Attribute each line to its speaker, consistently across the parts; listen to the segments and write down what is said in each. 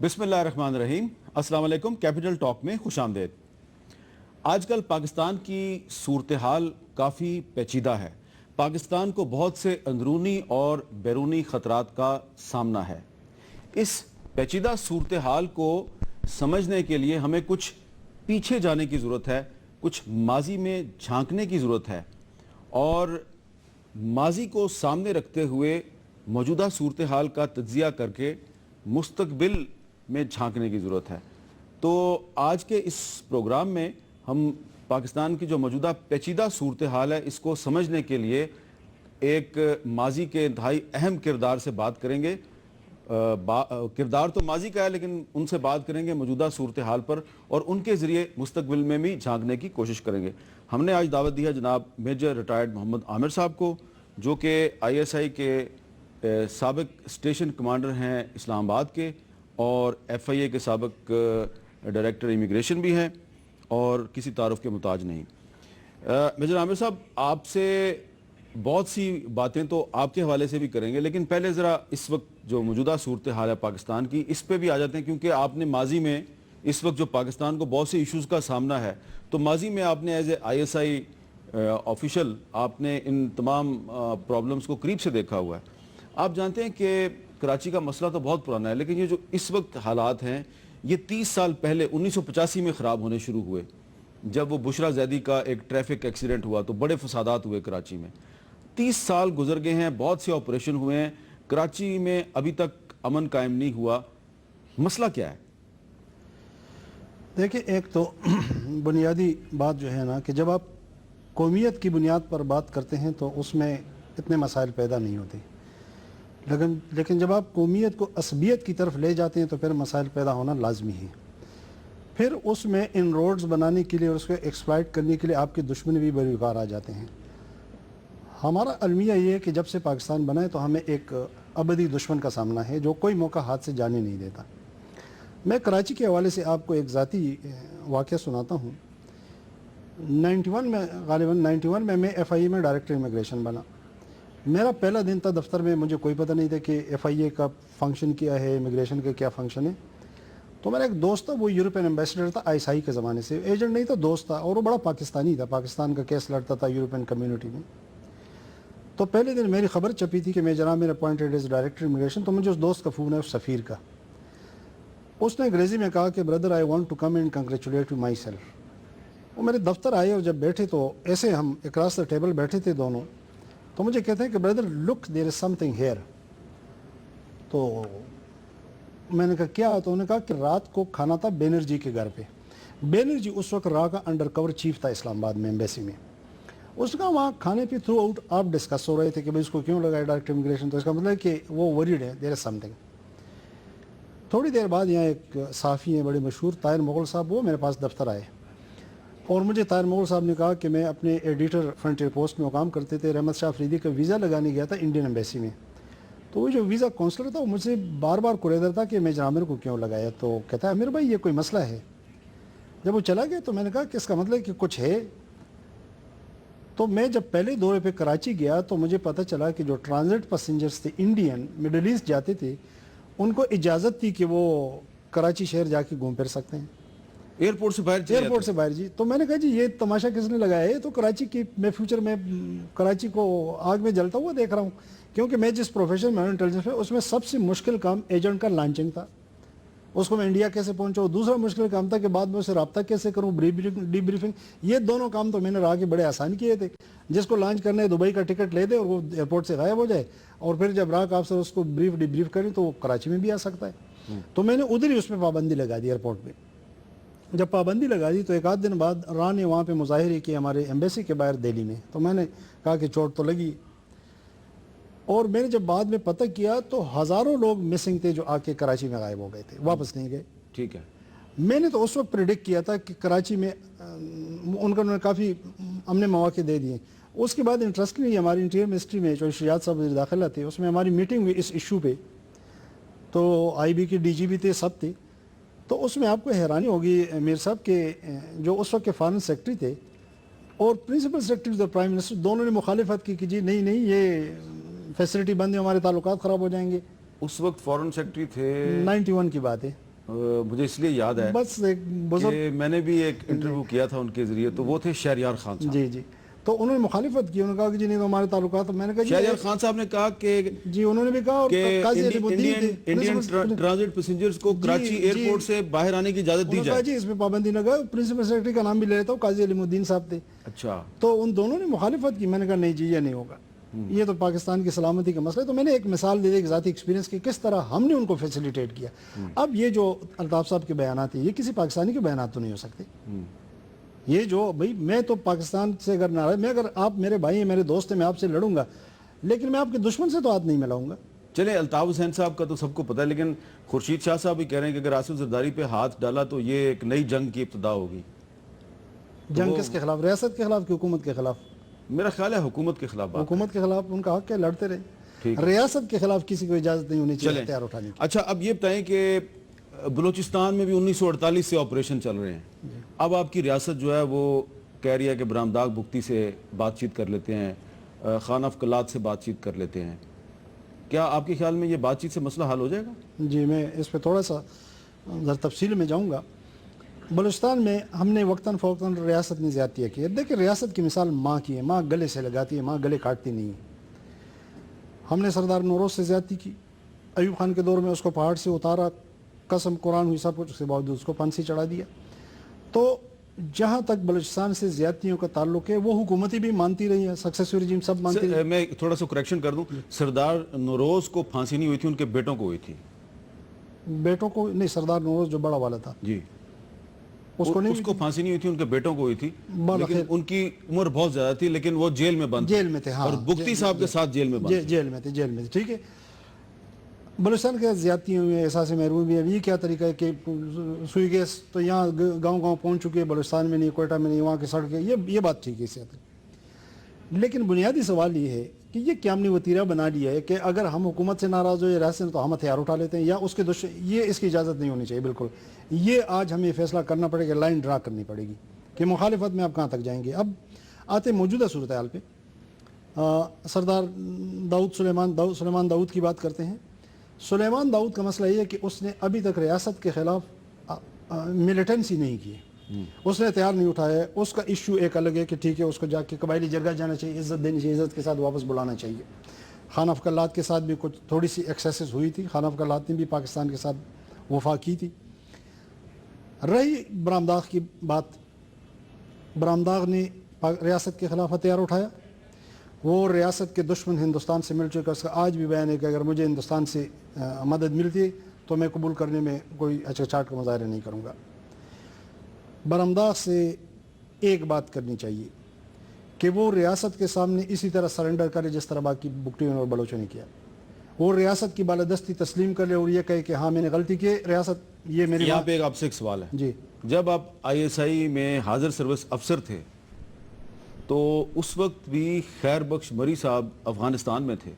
Speaker 1: بسم اللہ الرحمن الرحیم۔ السلام علیکم۔ کیپٹل ٹاک میں خوش آمدید۔ آج کل پاکستان کی صورتحال کافی پیچیدہ ہے۔ پاکستان کو بہت سے اندرونی اور بیرونی خطرات کا سامنا ہے۔ اس پیچیدہ صورتحال کو سمجھنے کے لیے ہمیں کچھ پیچھے جانے کی ضرورت ہے، کچھ ماضی میں جھانکنے کی ضرورت ہے، اور ماضی کو سامنے رکھتے ہوئے موجودہ صورتحال کا تجزیہ کر کے مستقبل میں جھانکنے کی ضرورت ہے۔ تو آج کے اس پروگرام میں ہم پاکستان کی جو موجودہ پیچیدہ صورتحال ہے اس کو سمجھنے کے لیے ایک ماضی کے انتہائی اہم کردار سے بات کریں گے۔ کردار تو ماضی کا ہے، لیکن ان سے بات کریں گے موجودہ صورتحال پر، اور ان کے ذریعے مستقبل میں بھی جھانکنے کی کوشش کریں گے۔ ہم نے آج دعوت دی ہے جناب میجر ریٹائرڈ محمد عامر صاحب کو، جو کہ ISI کے سابق اسٹیشن کمانڈر ہیں اسلام آباد کے، اور FIA کے سابق ڈائریکٹر امیگریشن بھی ہیں، اور کسی تعارف کے محتاج نہیں۔ میجر عامر صاحب، آپ سے بہت سی باتیں تو آپ کے حوالے سے بھی کریں گے، لیکن پہلے ذرا اس وقت جو موجودہ صورتحال ہے پاکستان کی، اس پہ بھی آ جاتے ہیں، کیونکہ آپ نے ماضی میں اس وقت جو پاکستان کو بہت سے ایشوز کا سامنا ہے، تو ماضی میں آپ نے ایز اے ISI آفیشل آپ نے ان تمام پرابلمز کو قریب سے دیکھا ہوا ہے۔ آپ جانتے ہیں کہ کراچی کا مسئلہ تو بہت پرانا ہے، لیکن یہ جو اس وقت حالات ہیں یہ 30 سال پہلے 1985 میں خراب ہونے شروع ہوئے، جب وہ بشرا زیدی کا ایک ٹریفک ایکسیڈنٹ ہوا تو بڑے فسادات ہوئے کراچی میں۔ 30 سال گزر گئے ہیں، بہت سے آپریشن ہوئے ہیں، کراچی میں ابھی تک امن قائم نہیں ہوا۔ مسئلہ کیا ہے؟
Speaker 2: دیکھیں، ایک تو بنیادی بات جو ہے نا کہ جب آپ قومیت کی بنیاد پر بات کرتے ہیں تو اس میں اتنے مسائل پیدا نہیں ہوتے، لیکن جب آپ قومیت کو عصبیت کی طرف لے جاتے ہیں تو پھر مسائل پیدا ہونا لازمی ہے۔ پھر اس میں ان روڈز بنانے کے لیے اور اس کو ایکسپلائٹ کرنے کے لیے آپ کے دشمن بھی بڑی کار آ جاتے ہیں۔ ہمارا المیہ یہ ہے کہ جب سے پاکستان بنا ہے تو ہمیں ایک ابدی دشمن کا سامنا ہے جو کوئی موقع ہاتھ سے جانے نہیں دیتا۔ میں کراچی کے حوالے سے آپ کو ایک ذاتی واقعہ سناتا ہوں۔ 91 میں FIA میں ڈائریکٹر امیگریشن بنا۔ میرا پہلا دن تھا دفتر میں، مجھے کوئی پتہ نہیں تھا کہ FIA کا فنکشن کیا ہے، امیگریشن کا کیا فنکشن ہے۔ تو میرا ایک دوست تھا، وہ یورپین ایمبیسڈر تھا ISI کے زمانے سے، ایجنٹ نہیں تھا، دوست تھا، اور وہ بڑا پاکستانی تھا، پاکستان کا کیس لڑتا تھا یورپین کمیونٹی میں۔ تو پہلے دن میری خبر چھپی تھی کہ میں جناب میرے اپوائنٹڈ ایز ڈائریکٹر امیگریشن، تو مجھے اس دوست کا فون ہے، اس سفیر کا۔ اس نے انگریزی میں کہا کہ brother I want to come and congratulate myself. وہ میرے دفتر آئے اور جب بیٹھے تو ایسے ہم اکراس دا ٹیبل بیٹھے تھے دونوں، تو مجھے کہتے ہیں کہ brother look there is something here. تو میں نے کہا کیا؟ تو انہوں نے کہا کہ رات کو کھانا تھا بینرجی کے گھر پہ۔ بینرجی اس وقت را کا انڈر کور چیف تھا اسلام آباد میں ایمبیسی میں۔ اس کا وہاں کھانے پہ تھرو آؤٹ آپ ڈسکس ہو رہے تھے کہ بھائی اس کو کیوں لگا ہے ڈائریکٹر امیگریشن، تو اس کا مطلب ہے کہ وہ وریڈ ہے، دیر از سم تھنگ۔ تھوڑی دیر بعد یہاں ایک صحافی ہیں بڑے مشہور، طاہر مغل صاحب، وہ میرے پاس دفتر آئے اور مجھے طاہر مغل صاحب نے کہا کہ میں اپنے ایڈیٹر فرنٹیئر پوسٹ میں مقام کرتے تھے، رحمت شاہ فریدی کا ویزا لگانے گیا تھا انڈین ایمبیسی میں۔ تو وہ جو ویزا کونسلر تھا وہ مجھ سے بار بار قریدر تھا کہ میجر عامر کو کیوں لگایا۔ تو کہتا ہے امیر بھائی یہ کوئی مسئلہ ہے۔ جب وہ چلا گیا تو میں نے کہا کہ اس کا مطلب ہے کہ کچھ ہے۔ تو میں جب پہلے دورے پہ کراچی گیا تو مجھے پتہ چلا کہ جو ٹرانزٹ پیسنجرز تھے انڈین مڈل ایسٹ جاتے تھے، ان کو اجازت تھی کہ وہ کراچی شہر جا کے گھوم پھر سکتے ہیں
Speaker 1: ایئرپورٹ سے باہر؟
Speaker 2: ایئرپورٹ سے باہر، جی۔ تو میں نے کہا جی یہ تماشا کس نے لگایا ہے؟ تو کراچی کی میں فیوچر میں کراچی کو آگ میں جلتا ہوا دیکھ رہا ہوں، کیونکہ میں جس پروفیشن میں انٹیلیجنس میں، اس میں سب سے مشکل کام ایجنٹ کا لانچنگ تھا۔ اس کو میں انڈیا کیسے پہنچاؤں، دوسرا مشکل کام تھا کہ بعد میں اسے رابطہ کیسے کروں، ڈی بریفنگ۔ یہ دونوں کام تو میں نے راہ کے بڑے آسان کیے تھے۔ جس کو لانچ کرنا ہے دبئی کا ٹکٹ لے دے اور وہ ایئرپورٹ سے غائب ہو جائے، اور پھر جب راہ کا افسر اس کو ڈی بریف کریں تو وہ کراچی میں بھی آ سکتا ہے۔ تو میں نے ادھر ہی اس پہ پابندی لگا دی ایئرپورٹ پہ۔ جب پابندی لگا دی تو ایک آدھ دن بعد راہ نے وہاں پہ مظاہرے کیے ہمارے ایمبیسی کے باہر دہلی میں۔ تو میں نے کہا کہ چوٹ تو لگی، اور میں نے جب بعد میں پتہ کیا تو ہزاروں لوگ مسنگ تھے جو آ کے کراچی میں غائب ہو گئے تھے، واپس نہیں گئے۔
Speaker 1: ٹھیک ہے۔
Speaker 2: میں نے تو اس وقت پریڈکٹ کیا تھا کہ کراچی میں انہوں نے کافی امن مواقع دے دیے۔ اس کے بعد انٹرسٹنگلی ہماری انٹیریئر منسٹری میں جو شجاعت صاحب وزیر داخلہ تھے، اس میں ہماری میٹنگ ہوئی اس ایشو پہ، تو IB کے DG بھی تھے، سب تھے۔ تو اس میں آپ کو حیرانی ہوگی امیر صاحب کہ جو اس وقت کے فارن سیکرٹری تھے اور پرنسپل سیکرٹری پرائم منسٹر، دونوں نے مخالفت کی کہ جی نہیں یہ فیسلٹی بند ہے، ہمارے تعلقات خراب ہو جائیں گے۔
Speaker 1: اس وقت فارن سیکرٹری تھے؟
Speaker 2: 91 کی بات ہے۔
Speaker 1: مجھے اس لیے یاد ہے
Speaker 2: بس ایک بزرگ
Speaker 1: کہ میں نے بھی ایک انٹرویو کیا تھا ان کے ذریعے، تو وہ تھے شہریار خان صاحب.
Speaker 2: جی جی، تو انہوں نے مخالفت کی، انہوں نے کہا کہ جی نہیں تو ہمارے تعلقات. میں نے کہا
Speaker 1: شہریار خان صاحب نے کہا کہ
Speaker 2: جی انہوں نے بھی کہا، اور قاضی علی الدین تھے
Speaker 1: انڈین ٹرانزٹ پیسنجرز کو کراچی ایئرپورٹ سے باہر آنے کی اجازت دی
Speaker 2: انہوں نے کہا
Speaker 1: جائے.
Speaker 2: جی اس میں پابندی نہ کرو. پرنسپل سیکرٹری کا نام بھی لے لیتا ہوں، قاضی علی الدین صاحب تھے.
Speaker 1: اچھا.
Speaker 2: تو ان دونوں نے مخالفت کی. میں نے کہا نہیں جی یہ نہیں ہوگا، یہ تو پاکستان کی سلامتی کا مسئلہ ہے. تو میں نے ایک مثال دے دی ایک ذاتی ایکسپیرینس کی، کس طرح ہم نے ان کو فیسیلیٹیٹ کیا. اب یہ جو الطاف صاحب کے بیانات ہیں، یہ کسی پاکستانی کے بیانات تو نہیں ہو سکتے. یہ جو بھائی میں تو پاکستان سے اگر ناراض، میں اگر آپ میرے بھائی ہیں، میرے دوست ہیں، میں آپ سے لڑوں گا، لیکن میں آپ کے دشمن سے تو ہاتھ نہیں ملاؤں گا.
Speaker 1: چلے الطاف حسین صاحب کا تو سب کو پتہ ہے، لیکن خورشید شاہ صاحب بھی کہہ رہے ہیں کہ اگر آصف زرداری پہ ہاتھ ڈالا تو یہ ایک نئی جنگ کی ابتدا ہوگی.
Speaker 2: جنگ کس کے خلاف؟ ریاست کے خلاف کہ حکومت کے خلاف؟
Speaker 1: میرا خیال ہے حکومت کے خلاف بات.
Speaker 2: حکومت کے خلاف ان کا حق ہے، لڑتے
Speaker 1: ٹھیک
Speaker 2: رہے.
Speaker 1: ہے.
Speaker 2: ریاست کے خلاف کسی کو اجازت نہیں ہونی چاہیے
Speaker 1: چلیں.
Speaker 2: ہتھیار اٹھانے کی.
Speaker 1: اچھا اب یہ بتائیں کہ بلوچستان میں بھی 1948 سے آپریشن چل رہے ہیں. اب آپ کی ریاست جو ہے وہ کہہ رہی ہے کہ برامداغ بگٹی سے بات چیت کر لیتے ہیں، خان آف کلات سے بات چیت کر لیتے ہیں. کیا آپ کے خیال میں یہ بات چیت سے مسئلہ حل ہو جائے گا؟
Speaker 2: جی میں اس پہ تھوڑا سا ذرا تفصیل میں جاؤں گا. بلوچستان میں ہم نے وقتاً فوقتاً ریاست نے زیادتیاں کی ہے. دیکھیں ریاست کی مثال ماں کی ہے، ماں گلے سے لگاتی ہے، ماں گلے کاٹتی نہیں ہے. ہم نے سردار نوروز سے زیادتی کی. ایوب خان کے دور میں اس کو پہاڑ سے اتارا، قسم قرآن ہوئی سب کچھ، اس کے باوجود اس کو پھانسی چڑھا دیا. تو جہاں تک بلوچستان سے زیادتیوں کا تعلق ہے وہ حکومتیں بھی مانتی رہی ہیں، سکسیسو رجیم سب مانتی رہی.
Speaker 1: میں تھوڑا سا کریکشن کر دوں، سردار نوروز کو پھانسی نہیں ہوئی تھی، ان کے بیٹوں کو ہوئی تھی.
Speaker 2: بیٹوں کو نہیں، سردار نوروز جو بڑا والا تھا
Speaker 1: جی
Speaker 2: اس کو نہیں
Speaker 1: اس کو پھانسی نہیں ہوئی تھی، ان کے بیٹوں کو ہوئی تھی.
Speaker 2: بڑا
Speaker 1: لیکن ان کی عمر بہت زیادہ تھی، لیکن وہ جیل میں بند
Speaker 2: جیل میں تھے. ہاں
Speaker 1: اور بگٹی صاحب کے ساتھ جیل میں بند.
Speaker 2: جیل میں تھے، جیل میں تھے. ٹھیک ہے. بلوچستان کے زیادتیوں میں احساس محرومی ہے. یہ کیا طریقہ ہے کہ سوئی گیس تو یہاں گاؤں گاؤں پہنچ چکے، بلوچستان میں نہیں، کوئٹہ میں نہیں، وہاں کی سڑکیں، یہ بات ٹھیک ہے اس حد تک. لیکن بنیادی سوال یہ ہے کہ یہ کیا ہم نے وتیرہ بنا لیا ہے کہ اگر ہم حکومت سے ناراض ہو یا ریاست تو ہم ہتھیار اٹھا لیتے ہیں یا اس کے یہ اس کی اجازت نہیں ہونی چاہیے. بالکل یہ آج ہمیں فیصلہ کرنا پڑے گا، لائن ڈرا کرنی پڑے گی کہ مخالفت میں آپ کہاں تک جائیں گے. اب آتے موجودہ صورتحال پہ. سردار سلیمان داؤد کی بات کرتے ہیں. سلیمان داؤد کا مسئلہ یہ ہے کہ اس نے ابھی تک ریاست کے خلاف ملیٹنسی نہیں کی، اس نے ہتھیار نہیں اٹھایا. اس کا ایشو ایک الگ ہے کہ ٹھیک ہے اس کو جا کے قبائلی جرگہ جانا چاہیے، عزت دینی چاہیے، عزت کے ساتھ واپس بلانا چاہیے. خان آف کلات کے ساتھ بھی کچھ تھوڑی سی ایکسیسز ہوئی تھی. خان آف کلات نے بھی پاکستان کے ساتھ وفا کی تھی. رہی برامداغ کی بات، برامداغ نے ریاست کے خلاف ہتھیار اٹھایا. وہ ریاست کے دشمن ہندوستان سے مل چکا. اس کا آج بھی بیان ہے کہ اگر مجھے ہندوستان سے مدد ملتی ہے تو میں قبول کرنے میں کوئی اچھاٹ کا مظاہرہ نہیں کروں گا. برامداغ سے ایک بات کرنی چاہیے کہ وہ ریاست کے سامنے اسی طرح سرنڈر کرے جس طرح باقی بگٹیوں اور بلوچوں نے کیا. وہ ریاست کی بالادستی تسلیم کر لے اور یہ کہے کہ ہاں میں نے غلطی کی، ریاست یہ میری.
Speaker 1: یہاں پہ ایک آپ سے ایک سوال ہے.
Speaker 2: جی
Speaker 1: جب آپ ISI میں حاضر سروس افسر تھے تو اس وقت بھی خیر بخش مری صاحب افغانستان میں تھے،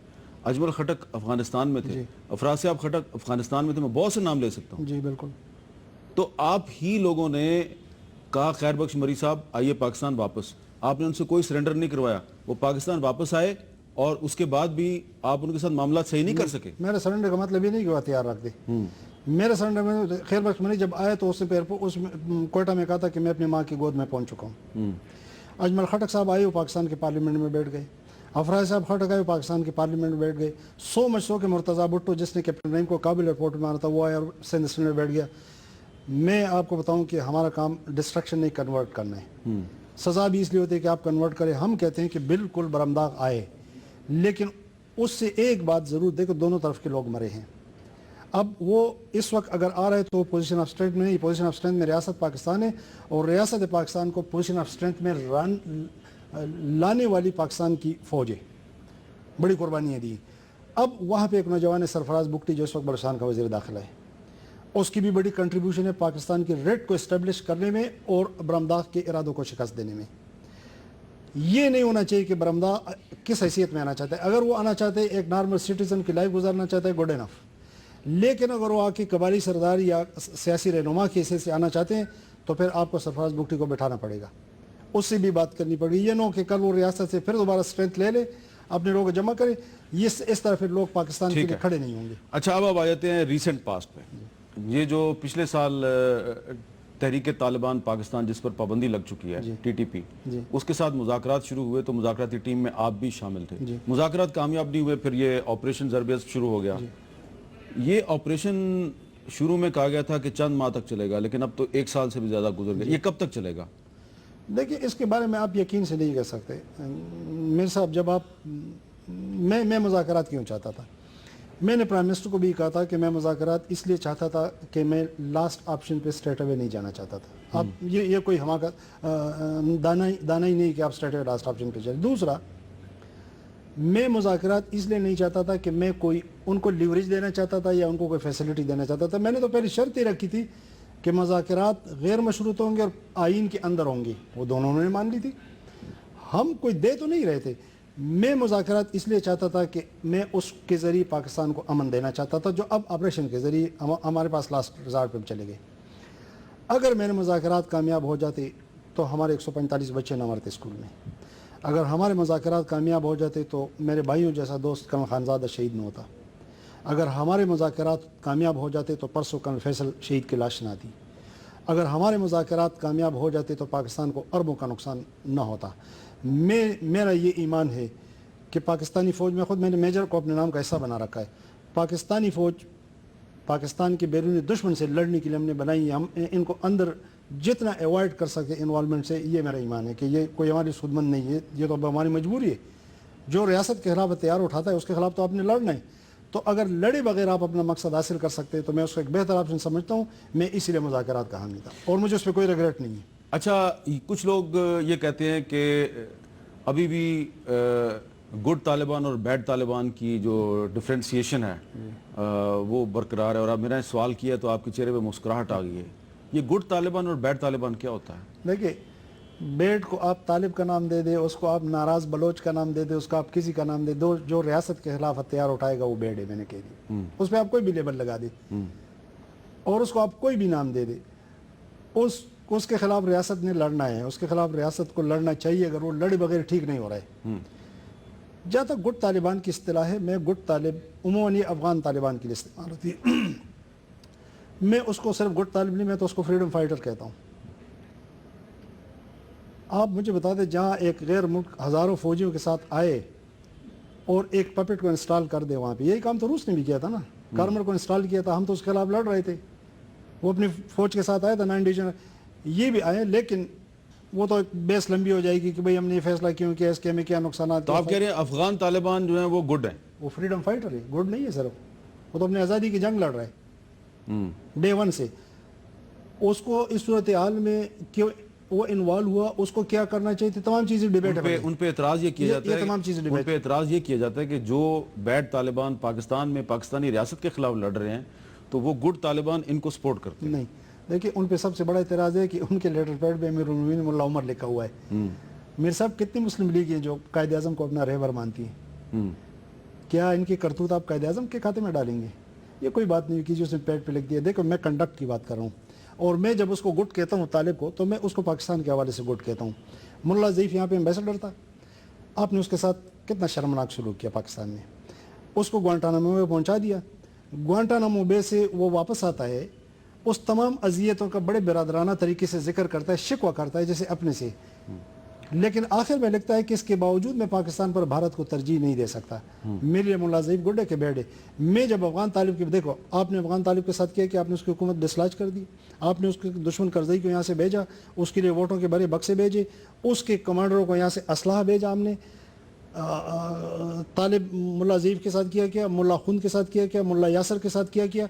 Speaker 1: اجمل خٹک افغانستان میں تھے، افراز صاحب خٹک افغانستان میں تھے، میں بہت سے نام لے سکتا ہوں.
Speaker 2: جی بالکل.
Speaker 1: تو آپ ہی لوگوں نے کہا خیر بخش مری صاحب آئیے پاکستان واپس. آپ نے ان سے کوئی سرنڈر نہیں کروایا، وہ پاکستان واپس آئے اور اس کے بعد بھی آپ ان کے ساتھ معاملات صحیح نہیں کر سکے.
Speaker 2: میرا سرنڈر کا مطلب یہ نہیں کہ وہ ہتھیار رکھ دے. میرا سرنڈر میں خیر بخش مری جب آیا تو اس نے کوئٹہ میں کہا تھا کہ میں اپنی ماں کی گود میں پہنچ چکا ہوں. اجمل خٹک صاحب آئے وہ پاکستان کے پارلیمنٹ میں بیٹھ گئے. افراز صاحب خٹک آئے وہ پاکستان کے پارلیمنٹ میں بیٹھ گئے. سو مچ سو کہ مرتضیٰ بھٹو جس نے کیپٹن رحیم کو کابل ایئرپورٹ میں آنا تھا وہ آیا اور سندھ اسمبلی میں بیٹھ گیا. میں آپ کو بتاؤں کہ ہمارا کام ڈسٹرکشن نہیں کنورٹ کرنا ہے. سزا بھی اس لیے ہوتی ہے کہ آپ کنورٹ کریں. ہم کہتے ہیں کہ بالکل برامداغ آئے، لیکن اس سے ایک بات ضرور دیکھو، دونوں طرف کے لوگ مرے ہیں. اب وہ اس وقت اگر آ رہے تو پوزیشن آف اسٹرینتھ میں نہیں. پوزیشن آف اسٹرینتھ میں ریاست پاکستان ہے اور ریاست پاکستان کو پوزیشن آف اسٹرینتھ میں لانے والی پاکستان کی فوج ہے. بڑی قربانیاں دی. اب وہاں پہ ایک نوجوان ہے سرفراز بگٹی جو اس وقت بلوچستان کا وزیر داخلہ ہے. اس کی بھی بڑی کنٹریبیوشن ہے پاکستان کی ریٹ کو اسٹیبلش کرنے میں اور برامداغ کے ارادوں کو شکست دینے میں. یہ نہیں ہونا چاہیے کہ برامداغ کس حیثیت میں آنا چاہتا ہے. اگر وہ آنا چاہتے ہیں ایک نارمل سٹیزن کی لائف گزارنا چاہتا ہے، گڈ انف. لیکن اگر وہ آ کے قبائلی سردار یا سیاسی رہنما کی حیثیت سے آنا چاہتے ہیں تو پھر آپ کو سرفراز بگٹی کو بٹھانا پڑے گا، اس سے بھی بات کرنی پڑے گی. یہ نہ کہ کل وہ ریاست سے پھر دوبارہ اسٹرینتھ لے لے، اپنے لوگ جمع کرے. اس طرح پھر لوگ پاکستان کے لیے کھڑے نہیں ہوں گے.
Speaker 1: اچھا اب آ جاتے ہیں ریسنٹ پاسٹ پہ. یہ جو پچھلے سال تحریک طالبان پاکستان جس پر پابندی لگ چکی ہے ٹی ٹی پی، اس کے ساتھ مذاکرات شروع ہوئے تو مذاکراتی ٹیم میں آپ بھی شامل تھے، مذاکرات کامیاب نہیں ہوئے، پھر یہ آپریشن ضرب عضب شروع ہو گیا۔ یہ آپریشن شروع میں کہا گیا تھا کہ چند ماہ تک چلے گا، لیکن اب تو 1 سال سے بھی زیادہ گزر گیا، یہ کب تک چلے گا؟
Speaker 2: دیکھیں اس کے بارے میں آپ یقین سے نہیں کہہ سکتے۔ میرے صاحب جب میں مذاکرات کیوں چاہتا تھا؟ میں نے پرائم منسٹر کو بھی کہا تھا کہ میں مذاکرات اس لیے چاہتا تھا کہ میں لاسٹ آپشن پہ اسٹریٹ اوے نہیں جانا چاہتا تھا۔ اب یہ کوئی حماقت دانائی نہیں کہ آپ اسٹریٹ اوے لاسٹ آپشن پہ چلیں۔ دوسرا، میں مذاکرات اس لیے نہیں چاہتا تھا کہ میں ان کو لیوریج دینا چاہتا تھا یا ان کو کوئی فیسلٹی دینا چاہتا تھا۔ میں نے تو پہلی شرط ہی رکھی تھی کہ مذاکرات غیر مشروط ہوں گے اور آئین کے اندر ہوں گے، وہ دونوں نے مان لی تھی۔ ہم کوئی دے تو نہیں رہے تھے، میں مذاکرات اس لیے چاہتا تھا کہ میں اس کے ذریعے پاکستان کو امن دینا چاہتا تھا، جو اب آپریشن کے ذریعے ہمارے پاس لاسٹ ریزارٹ پہ چلے گئے۔ اگر میرے مذاکرات کامیاب ہو جاتے تو ہمارے 145 بچے نہ مرتے اسکول میں، اگر ہمارے مذاکرات کامیاب ہو جاتے تو میرے بھائیوں جیسا دوست کرن خانزادہ شہید نہ ہوتا، اگر ہمارے مذاکرات کامیاب ہو جاتے تو پرسوں کرن فیصل شہید کی لاش نہ آتی، اگر ہمارے مذاکرات کامیاب ہو جاتے تو پاکستان کو اربوں کا نقصان نہ ہوتا۔ میرا یہ ایمان ہے کہ پاکستانی فوج میں میں نے میجر کو اپنے نام کا حصہ بنا رکھا ہے۔ پاکستانی فوج پاکستان کے بیرونی دشمن سے لڑنے کے لیے ہم نے بنائی ہے، ہم ان کو اندر جتنا ایوائڈ کر سکتے انوالومنٹ سے، یہ میرا ایمان ہے کہ یہ کوئی ہماری سودمند نہیں ہے، یہ تو اب ہماری مجبوری ہے۔ جو ریاست کے خلاف ہتھیار اٹھاتا ہے اس کے خلاف تو آپ نے لڑنا ہے، تو اگر لڑے بغیر آپ اپنا مقصد حاصل کر سکتے ہیں تو میں اس کو ایک بہتر آپشن سمجھتا ہوں۔ میں اسی لیے مذاکرات کا حامی تھا اور مجھے اس پہ کوئی ریگریٹ نہیں ہے۔
Speaker 1: اچھا، کچھ لوگ یہ کہتے ہیں کہ ابھی بھی گڈ طالبان اور بیڈ طالبان کی جو ڈفرینسیشن ہے وہ برقرار ہے، اور اب میں نے سوال کیا تو آپ کے چہرے پہ مسکراہٹ آ گئی ہے۔ یہ گڈ طالبان اور بیڈ طالبان کیا ہوتا ہے؟
Speaker 2: دیکھیے، بیڈ کو آپ طالب کا نام دے دے، اس کو آپ ناراض بلوچ کا نام دے دے، اس کو آپ کسی کا نام دے دو، جو ریاست کے خلاف ہتھیار اٹھائے گا وہ بیڈ ہے، میں نے کہہ دی۔ اس پہ آپ کوئی بھی لیبل لگا دے اور اس کو آپ کوئی بھی نام دے دے، اس کے خلاف ریاست نے لڑنا ہے، اس کے خلاف ریاست کو لڑنا چاہیے، اگر وہ لڑے بغیر ٹھیک نہیں ہو رہا ہے۔ جہاں تک گڈ طالبان کی اصطلاح ہے، میں گڈ طالب عموماً افغان طالبان کے لیے استعمال ہوتی ہے، میں اس کو صرف گڈ طالب نہیں، میں تو اس کو فریڈم فائٹر کہتا ہوں۔ آپ مجھے بتا دیں، جہاں ایک غیر ملک ہزاروں فوجیوں کے ساتھ آئے اور ایک پپٹ کو انسٹال کر دے وہاں پہ، یہی کام تو روس نے بھی کیا تھا نا، کارمر کو انسٹال کیا تھا، ہم تو اس کے خلاف لڑ رہے تھے، وہ اپنی فوج کے ساتھ آیا تھا 9 ڈویژن، یہ بھی آئے، لیکن وہ تو ایک بیس لمبی ہو جائے گی کہ بھئی ہم نے یہ فیصلہ کیوں کیا، اس کے ہمیں کیا نقصانات۔
Speaker 1: تو آپ کہہ رہے ہیں افغان طالبان جو ہیں وہ گڈ ہیں؟
Speaker 2: وہ فریڈم فائٹر ہے، گڈ نہیں ہے صرف، وہ تو اپنی آزادی کی جنگ لڑ رہا ہے ڈے 1 سے۔ اس کو اس صورتحال میں کیوں وہ انوالو ہوا، اس کو کیا کرنا چاہیے تھی، تمام چیزیں ڈیبیٹ ہے۔
Speaker 1: ان پہ اعتراض یہ کیا جاتا ہے،
Speaker 2: تمام چیزیں
Speaker 1: ان پہ اعتراض یہ کیا جاتا ہے کہ جو بیڈ طالبان پاکستان میں پاکستانی ریاست کے خلاف لڑ رہے ہیں تو وہ گڈ طالبان ان کو سپورٹ کرتے ہیں۔
Speaker 2: نہیں، دیکھیں ان پہ سب سے بڑا اعتراض ہے کہ ان کے لیٹر پیڈ پہ امیر المومنین ملا عمر لکھا ہوا ہے۔ میرے صاحب کتنی مسلم لیگ ہیں جو قائد اعظم کو اپنا رہبر مانتی ہیں؟ کیا ان کی کرتوت آپ قائد اعظم کے کھاتے میں ڈالیں گے؟ یہ کوئی بات نہیں کیجیے، اس نے پیڈ پہ لکھ دیا۔ دیکھو میں کنڈکٹ کی بات کر رہا ہوں، اور میں جب اس کو گڈ کہتا ہوں طالب کو، تو میں اس کو پاکستان کے حوالے سے گڈ کہتا ہوں۔ ملا ضعیف یہاں پہ ایمبیسڈر تھا، آپ نے اس کے ساتھ کتنا شرمناک سلوک کیا پاکستان میں، اس کو گوانٹانامو میں پہنچا دیا۔ گوانٹانامو بے سے وہ واپس آتا ہے، اس تمام اذیتوں کا بڑے برادرانہ طریقے سے ذکر کرتا ہے، شکوہ کرتا ہے جیسے اپنے سے، لیکن آخر میں لگتا ہے کہ اس کے باوجود میں پاکستان پر بھارت کو ترجیح نہیں دے سکتا۔ میرے لیے ملا ضعیف گڈ ہے کہ بیڈ ہے۔ میں جب افغان طالب کی، دیکھو آپ نے افغان طالب کے ساتھ کیا کہ آپ نے اس کی حکومت ڈسلاج کر دی، آپ نے اس کے دشمن کرزئی کو یہاں سے بھیجا، اس کے لیے ووٹوں کے بڑے بکسے بھیجے، اس کے کمانڈروں کو یہاں سے اسلحہ بھیجا ہم نے۔ طالب ملا ضعیف کے ساتھ کیا، ملا خند کے ساتھ کیا، ملا یاسر کے ساتھ کیا۔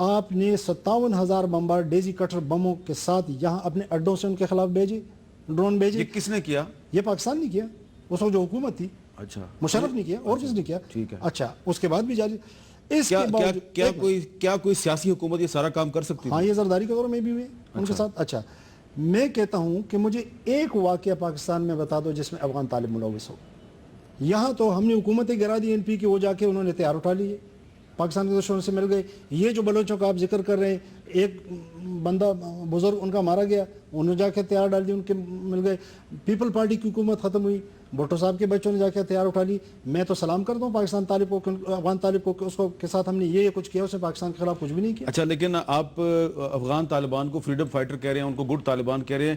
Speaker 2: آپ نے 57,000 بمبار ڈیزی کٹر بموں کے ساتھ یہاں اپنے اڈوں سے ان کے خلاف بھیجے، ڈرون بھیجے۔
Speaker 1: یہ کس نے کیا؟
Speaker 2: یہ پاکستان نے کیا، اس وقت جو حکومت تھی۔
Speaker 1: اچھا،
Speaker 2: مشرف نے کیا، اور کس نے کیا؟
Speaker 1: ٹھیک ہے۔
Speaker 2: اچھا، اس کے بعد بھی جاری اس کے باوجود
Speaker 1: کیا کوئی سیاسی حکومت یہ سارا کام کر سکتی ہے؟
Speaker 2: ہاں، یہ زرداری کے دور میں بھی ہوئے ان کے ساتھ۔ اچھا، میں کہتا ہوں کہ مجھے ایک واقعہ پاکستان میں بتا دو جس میں افغان طالب ملوث ہو۔ یہاں تو ہم نے حکومتیں گرا دی NP کی، وہ جا کے انہوں نے ہتھیار اٹھا لیے، پاکستان کے دشمنوں سے مل گئے۔ یہ جو بلوچوں کا آپ ذکر کر رہے ہیں، ایک بندہ بزرگ ان کا مارا گیا، انہوں نے جا کے ہتھیار ڈال دی، ان کے مل گئے۔ پیپل پارٹی کی حکومت ختم ہوئی، بھٹو صاحب کے بچوں نے جا کے ہتھیار اٹھا لی. میں تو سلام کرتا ہوں پاکستان طالب کو, افغان طالب کو, کہ اس کو کے ساتھ ہم نے یہ کچھ کیا, اس نے پاکستان کے خلاف کچھ بھی نہیں کیا.
Speaker 1: اچھا, لیکن آپ افغان طالبان کو فریڈم فائٹر کہہ رہے ہیں, ان کو گڈ طالبان کہہ رہے ہیں.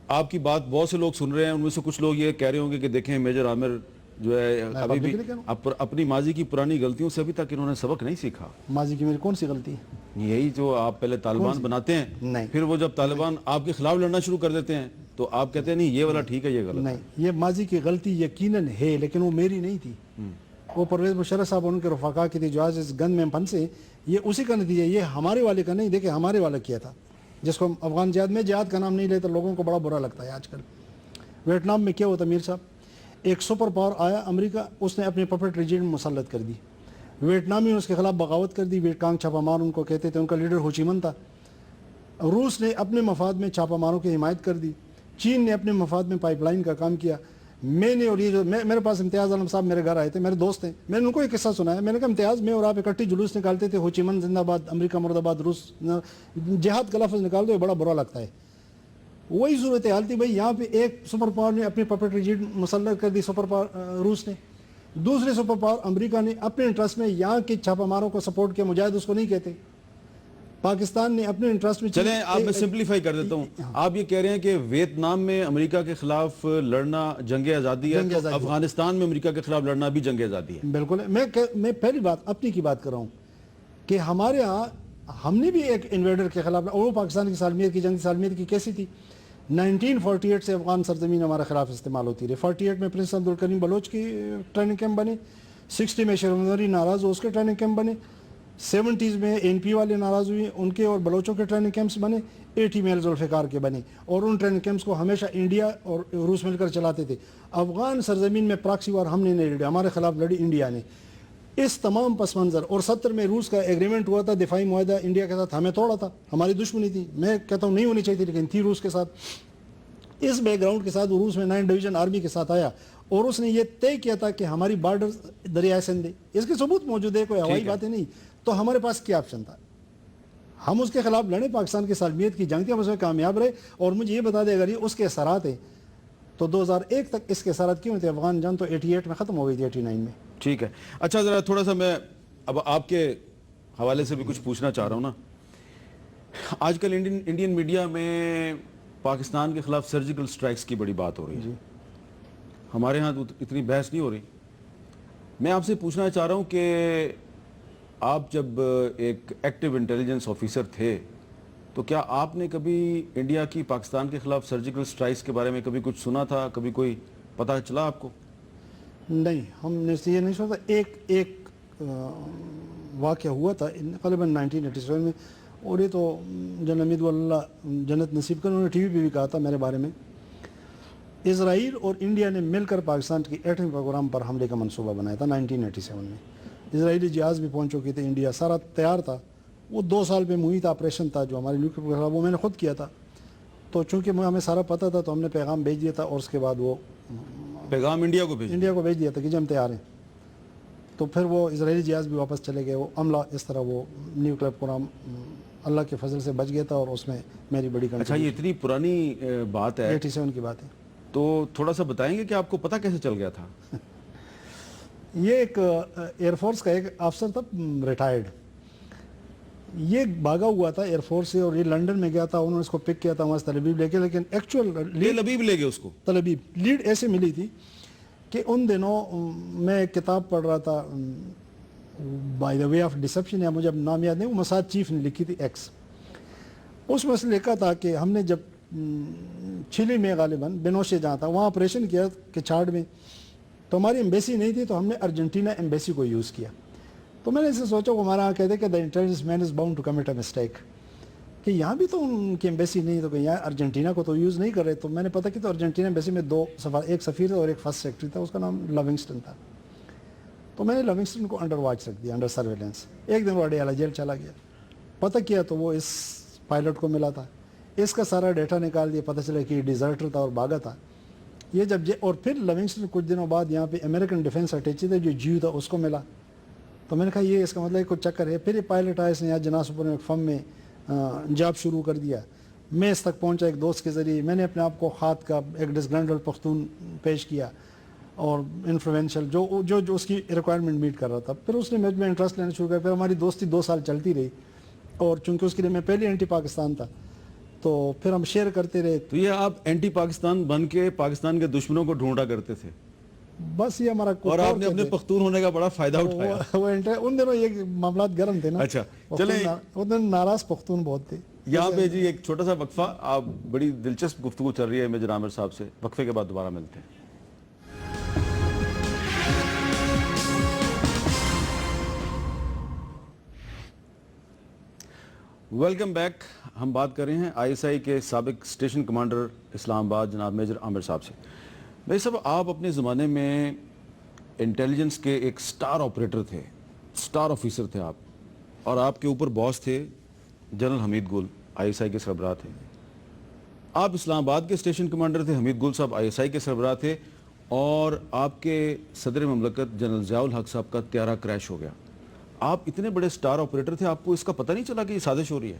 Speaker 1: آپ کی بات بہت سے لوگ سن رہے ہیں, ان میں سے کچھ لوگ یہ کہہ رہے ہوں گے کہ دیکھیں میجر عامر جو ہے ابھی بھی اپنی ماضی کی پرانی غلطیوں سے ابھی تک انہوں نے سبق نہیں سیکھا.
Speaker 2: ماضی کی میری کون سی غلطی ہے؟
Speaker 1: یہی جو آپ پہلے طالبان بناتے ہیں,
Speaker 2: نہیں,
Speaker 1: پھر وہ جب طالبان آپ کے خلاف لڑنا شروع کر دیتے ہیں تو آپ کہتے ہیں نہیں یہ والا ٹھیک ہے, یہ غلط.
Speaker 2: نہیں, یہ ماضی کی غلطی یقیناً ہے, لیکن وہ میری نہیں تھی. وہ پرویز مشرف صاحب ان کے رفقا کی تھی جو آج اس گند میں پھنسے. یہ اسی کا نتیجہ, یہ ہمارے والے کا نہیں, دیکھیں ہمارے والا کیا تھا, جس کو افغان جہاد میں جہاد کا نام نہیں لیتا, لوگوں کو بڑا برا لگتا ہے آج کل. ویتنام میں کیا ہوتا میر صاحب, ایک سپر پاور آیا امریکہ, اس نے اپنے پپٹ ریجن مسلط کر دی. ویتنامی نے اس کے خلاف بغاوت کر دی, ویٹ کانگ چھاپا مار ان کو کہتے تھے, ان کا لیڈر ہو چی من تھا. روس نے اپنے مفاد میں چھاپا ماروں کی حمایت کر دی. چین نے اپنے مفاد میں پائپ لائن کا کام کیا. میں نے, اور یہ جو میرے پاس امتیاز عالم صاحب میرے گھر آئے تھے, میرے دوست ہیں, میں نے ان کو ایک قصہ سنایا. میں نے کہا امتیاز, میں اور آپ اکٹھی جلوس نکالتے تھے, ہو چی من زندہ باد, امریکہ مرد آباد, روس جہاد کا لفظ نکال دو, بڑا برا لگتا ہے. وہی صورتحال تھی بھائی, یہاں پہ ایک سپر پاور نے اپنی پپٹ ریجن مسلط کر دی, سپر پاور روس نے. دوسرے سپر پاور امریکہ نے اپنے انٹرسٹ میں یہاں کے چھاپا ماروں کو سپورٹ کیا, مجاہد اس کو نہیں کہتے. پاکستان نے اپنے انٹرسٹ میں,
Speaker 1: چلیں آپ میں سمپلیفائی کر دیتا ہوں. آپ یہ کہہ رہے ہیں کہ ویتنام میں امریکہ کے خلاف لڑنا جنگ آزادی ہے, تو افغانستان میں امریکہ کے خلاف لڑنا بھی جنگ آزادی ہے.
Speaker 2: بالکل. میں پہلی بات اپنی کی بات کر رہا ہوں کہ ہمارے ہاں ہم نے بھی ایک انویڈر کے خلاف, اور وہ پاکستان کی سالمیت کی, جنگ سالمیت کی کیسی تھی. 1948 سے افغان سرزمین ہمارے خلاف استعمال ہوتی رہی. 48 میں پرنس عبدالکریم بلوچ کی ٹریننگ کیمپ بنے, 60 میں شرمنوری ناراض ہو, اس کے ٹریننگ کیمپ بنے, 70s میں NP والے ناراض ہوئے, ان کے اور بلوچوں کے ٹریننگ کیمپس بنے, 80 میں ذوالفقار کے بنے, اور ان ٹریننگ کیمپس کو ہمیشہ انڈیا اور روس مل کر چلاتے تھے. افغان سرزمین میں پراکسی وار ہم نے نہیں لڑی, ہمارے خلاف لڑی انڈیا نے. اس تمام پس منظر, اور 70 میں روس کا ایگریمنٹ ہوا تھا, دفاعی معاہدہ انڈیا کے ساتھ, ہمیں توڑا تھا, ہماری دشمنی تھی, میں کہتا ہوں نہیں ہونی چاہیے تھی, لیکن تھی روس کے ساتھ. اس بیک گراؤنڈ کے ساتھ وہ روس میں 9 ڈویژن آرمی کے ساتھ آیا, اور اس نے یہ طے کیا تھا کہ ہماری بارڈر دریائے سندھ ہے. اس کے ثبوت موجود ہے, کوئی ہوائی باتیں نہیں. تو ہمارے پاس کیا آپشن تھا؟ ہم اس کے خلاف لڑے, پاکستان کی سالمیت کی جنگ تھی, ہم اس میں کامیاب رہے. اور مجھے یہ بتا دے, اگر یہ اس کے اثرات ہیں تو 2001 تک اس کے اثرات کیوں تھے؟ افغان جنگ تو 88 میں ختم ہو گئی تھی, 89 میں.
Speaker 1: ٹھیک ہے. اچھا, ذرا تھوڑا سا میں اب آپ کے حوالے سے بھی کچھ پوچھنا چاہ رہا ہوں نا. آج کل انڈین میڈیا میں پاکستان کے خلاف سرجیکل سٹرائکس کی بڑی بات ہو رہی ہے. ہمارے ہاں تو اتنی بحث نہیں ہو رہی. میں آپ سے پوچھنا چاہ رہا ہوں کہ آپ جب ایک ایکٹیو انٹیلیجنس آفیسر تھے تو کیا آپ نے کبھی انڈیا کی پاکستان کے خلاف سرجیکل سٹرائکس کے بارے میں کبھی کچھ سنا تھا, کبھی کوئی پتہ چلا آپ کو؟
Speaker 2: نہیں, ہم نے یہ نہیں سنا تھا. ایک واقعہ ہوا تھا غالباً 1987 میں, اور یہ تو جنرل حمید اللہ جنت نصیب کر, انہوں نے ٹی وی پہ بھی کہا تھا میرے بارے میں. اسرائیل اور انڈیا نے مل کر پاکستان کی ایٹمی پروگرام پر حملے کا منصوبہ بنایا تھا 1987 میں. اسرائیلی جہاز بھی پہنچ چکے تھے, انڈیا سارا تیار تھا. وہ 2 سال پہ محیط آپریشن تھا جو ہمارے نیوکلیر کے خلاف, وہ میں نے خود کیا تھا. تو چونکہ ہمیں سارا پتہ تھا تو ہم نے پیغام بھیج دیا تھا, اور اس کے بعد وہ
Speaker 1: پیغام انڈیا کو
Speaker 2: بھیج دیا تھا کہ جی ہم تیار ہیں. تو پھر وہ اسرائیلی جہاز بھی واپس چلے گئے. وہ عملہ اس طرح وہ نیوکلیر پروگرام اللہ کے فضل سے بچ گیا تھا, اور اس میں میری بڑی
Speaker 1: اچھا, یہ اتنی پرانی بات ہے,
Speaker 2: 87 کی بات ہے.
Speaker 1: تو تھوڑا سا بتائیں گے کہ آپ کو پتہ کیسے چل گیا تھا؟
Speaker 2: یہ ایک ایئر فورس کا ایک افسر تھا, ریٹائرڈ, یہ بھاگا ہوا تھا ایئر فورس سے, اور یہ لنڈن میں گیا تھا, انہوں نے اس کو پک کیا تھا وہاں سے تلبیب لے کے. لیکن ایکچوئل
Speaker 1: لبیب لے گئے اس کو,
Speaker 2: تلبیب لیڈ ایسے ملی تھی کہ ان دنوں میں ایک کتاب پڑھ رہا تھا, by the way of deception, یا مجھے اب نام یاد نہیں, وہ موساد چیف نے لکھی تھی, ایکس. اس میں سے لکھا تھا کہ ہم نے جب چلی میں غالباً بینوشے جہاں تھا وہاں آپریشن کیا کہ چھاڑ میں, تو ہماری ایمبیسی نہیں تھی, تو ہم نے ارجنٹینا ایمبیسی کو یوز کیا. تو میں نے اسے سوچا وہ ہمارا کہتے کہ the intelligence man is bound to commit a mistake, کہ یہاں بھی تو ان کی ایمبیسی نہیں, تو کہ یہاں ارجنٹینا کو تو یوز نہیں کر رہے. تو میں نے پتہ کہ تو ارجنٹینا ایمبیسی میں 2 ایک سفیر تھا اور ایک فرسٹ سیکرٹری تھا, اس کا نام لونگسٹن تھا. تو میں نے لونگسٹن کو انڈر واچ رکھ دیا, انڈر سرویلنس. ایک دن وہ اڈیالہ جیل چلا گیا, پتہ کیا تو وہ اس پائلٹ کو ملا تھا, اس کا سارا ڈیٹا نکال دیا, پتہ چلا کہ یہ ڈیزرٹر تھا اور بھاگا تھا. یہ جب اور پھر لونگسٹن کچھ دنوں بعد یہاں پہ امریکن ڈیفینس اٹیچی تھے جو جیو تھا, اس کو ملا. تو میں نے کہا یہ اس کا مطلب کچھ چکر ہے. پھر یہ پائلٹ آیا, اس نے یہاں جناسپور میں ایک فرم میں جاب شروع کر دیا. میں اس تک پہنچا ایک دوست کے ذریعے, میں نے اپنے آپ کو خات کا ایک ڈسگرنڈل پختون پیش کیا. اور انفلوئنشل جو اس کی ریکوائرمنٹ میٹ کر رہا تھا. پھر اس نے مجھ میں انٹرسٹ لینا شروع کیا. پھر ہماری دوستی 2 سال چلتی رہی, اور چونکہ اس کے لیے میں پہلے اینٹی پاکستان تھا تو پھر ہم شیئر کرتے رہے.
Speaker 1: تو یہ آپ اینٹی پاکستان بن کے پاکستان کے دشمنوں کو ڈھونڈا کرتے تھے,
Speaker 2: بس یہ ہمارا
Speaker 1: اور آپ نے اپنے پختون ہونے کا بڑا فائدہ اٹھایا.
Speaker 2: ان دنوں یہ معاملات گرم تھے نا.
Speaker 1: اچھا چلیں,
Speaker 2: ان دنوں ناراض پختون بہت تھے.
Speaker 1: یہاں پہ جی ایک چھوٹا سا وقفہ. آپ بڑی دلچسپ گفتگو چل رہی ہے میجر عامر صاحب سے, وقفے کے بعد دوبارہ ملتے ہیں. Welcome back. ہم بات کر رہے ہیں آئی ایس آئی کے سابق اسٹیشن کمانڈر اسلام آباد جناب میجر عامر صاحب سے. بھائی صاحب, آپ اپنے زمانے میں انٹیلیجنس کے ایک سٹار آپریٹر تھے, سٹار آفیسر تھے آپ, اور آپ کے اوپر باس تھے general Hamid Gul, I S I کے سربراہ تھے. آپ اسلام آباد کے اسٹیشن کمانڈر تھے, حمید گل صاحب آئی ایس آئی کے سربراہ تھے, اور آپ کے صدر مملکت جنرل ضیاء الحق صاحب کا طیارہ کریش ہو گیا. آپ اتنے بڑے سٹار آپریٹر تھے, آپ کو اس کا پتہ نہیں چلا کہ یہ سازش ہو رہی ہے؟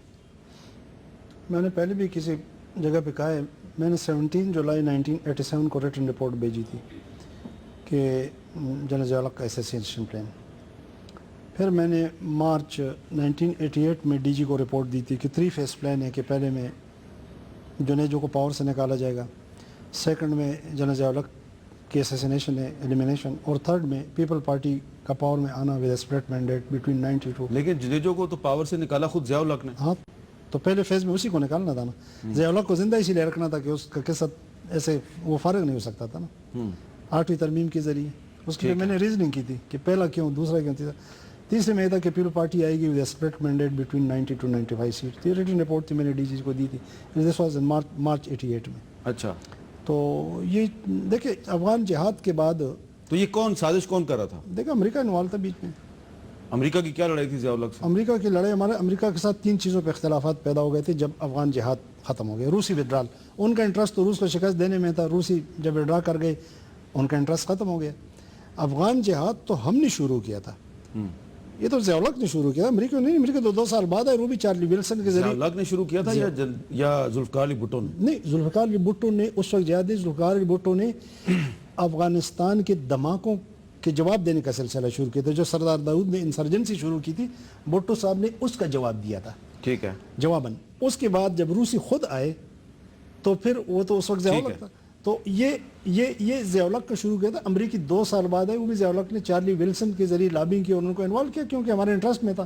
Speaker 2: میں نے پہلے بھی کسی جگہ پہ کہا ہے, میں نے 17 جولائی 1987 کو ریٹن رپورٹ بھیجی تھی کہ جنرل ضیاء الحق کا اسیسینیشن پلان. پھر میں نے مارچ 1988 میں ڈی جی کو رپورٹ دی تھی کہ 3 فیس پلان ہے, کہ پہلے میں جنیجو کو پاور سے نکالا جائے گا, سیکنڈ میں جنرل ضیاء الحق کی اسیسینیشن ہے, ایلیمینیشن, اور تھرڈ میں پیپل پارٹی کا پاور میں آنا ود اسپلٹ مینڈیٹ بٹوین 92.
Speaker 1: لیکن جنیجو کو تو پاور سے نکالا خود ضیاء الحق نے.
Speaker 2: ہاں, تو پہلے فیز میں اسی کو نکالنا تھا نا. ضیاء الحق کو زندہ اسی لیے رکھنا تھا کہ اس کا قصہ ایسے وہ فارغ نہیں ہو سکتا تھا نا 8ویں ترمیم کے ذریعے. اس کے لیے میں نے ریزننگ کی تھی کہ پہلا کیوں, دوسرا کیوں, تیسرے میں یہ تھا کہ پیپل پارٹی آئے گی with split mandate between 90 to 95 seat. یہ ریٹن رپورٹ تھی, میں نے ڈی جی کو دی تھی. دس واز ان مارچ 88 میں.
Speaker 1: اچھا,
Speaker 2: تو یہ دیکھیں افغان جہاد کے بعد,
Speaker 1: تو یہ کون سازش کون کر رہا تھا؟
Speaker 2: دیکھیں امریکہ انوالو تھا بیچ میں.
Speaker 1: امریکہ کی کیا لڑائی تھی ضیاء الحق سے؟
Speaker 2: امریکہ کی لڑائی, ہمارے امریکہ کے ساتھ 3 چیزوں پہ اختلافات پیدا ہو گئے تھے جب افغان جہاد ختم ہو گئے. روسی ودرال, ان کا انٹرسٹ تو روس کو شکست دینے میں تھا, روسی جب وڈرا کر گئے ان کا انٹرسٹ ختم ہو گیا. افغان جہاد تو ہم نے شروع کیا تھا, یہ تو ضیاء الحق نے شروع کیا, امریکہ نہیں. امریکہ تو 2 سال بعد ہے, روبی چارلی ولسن کے ذریعے.
Speaker 1: ضیاء الحق نے شروع کیا تھا یا ذوالفقار علی بھٹو نے؟
Speaker 2: نہیں, ذوالفقار علی بھٹو نے اس وقت جہاد دی. ذوالفقار علی بھٹو نے افغانستان کے دھماکوں کے جواب دینے کا سلسلہ شروع کیا تھا. جو سردار داؤد نے انسرجنسی شروع کی تھی, بھٹو صاحب نے اس کا جواب دیا تھا.
Speaker 1: ٹھیک ہے,
Speaker 2: جواباً. اس کے بعد جب روسی خود آئے تو پھر وہ تو اس وقت ضیاء الحق تھا. تو یہ ضیاء الحق کا شروع کیا تھا. امریکی 2 سال بعد ہے, وہ بھی ضیاء الحق نے چارلی ولسن کے ذریعے لابنگ کی اور ان کو انوالو کیا, کیونکہ ہمارے انٹرسٹ میں تھا.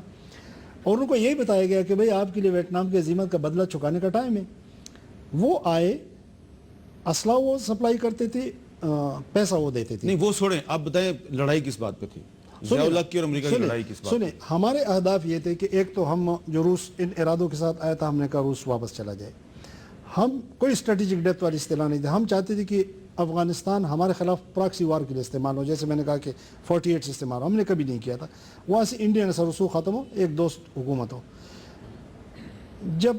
Speaker 2: اور ان کو یہی بتایا گیا کہ بھئی آپ کے لیے ویتنام کی عظیمت کا بدلہ چکانے کا ٹائم ہے. وہ آئے, اسلحہ وہ سپلائی کرتے تھے, پیسہ وہ دیتے تھے.
Speaker 1: نہیں وہ چھوڑیں, آپ بتائیں لڑائی کس بات پہ تھی؟ ضیاء الحق کی اور امریکہ کی لڑائی کس بات پہ؟
Speaker 2: سنیں, ہمارے اہداف یہ تھے کہ ایک تو ہم جو روس ان ارادوں کے ساتھ آیا تھا, ہم نے کہا روس واپس چلا جائے. ہم کوئی اسٹریٹجک ڈیپتھ والی اصطلاح نہیں تھے. ہم چاہتے تھے کہ افغانستان ہمارے خلاف پراکسی وار کے لیے استعمال ہو, جیسے میں نے کہا کہ 48 سے استعمال ہو. ہم نے کبھی نہیں کیا تھا. وہاں سے انڈین اثر رسوخ ختم ہو, ایک دوست حکومت ہو. جب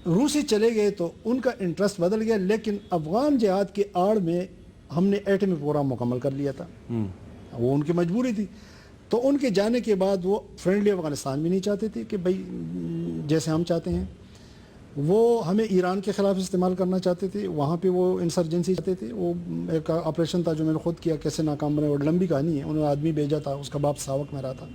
Speaker 2: روسی چلے گئے تو ان کا انٹرسٹ بدل گیا, لیکن افغان جہاد کے آڑ میں ہم نے ایٹمی پروگرام مکمل کر لیا تھا. وہ ان کی مجبوری تھی. تو ان کے جانے کے بعد وہ فرینڈلی افغانستان بھی نہیں چاہتے تھے کہ بھئی جیسے ہم چاہتے ہیں. وہ ہمیں ایران کے خلاف استعمال کرنا چاہتے تھے, وہاں پہ وہ انسرجنسی چاہتے تھے. وہ ایک آپریشن تھا جو میں نے خود کیا, کیسے ناکام بنے, اور لمبی کہانی ہے. انہوں نے آدمی بھیجا تھا, اس کا باپ ساوک میں رہا تھا.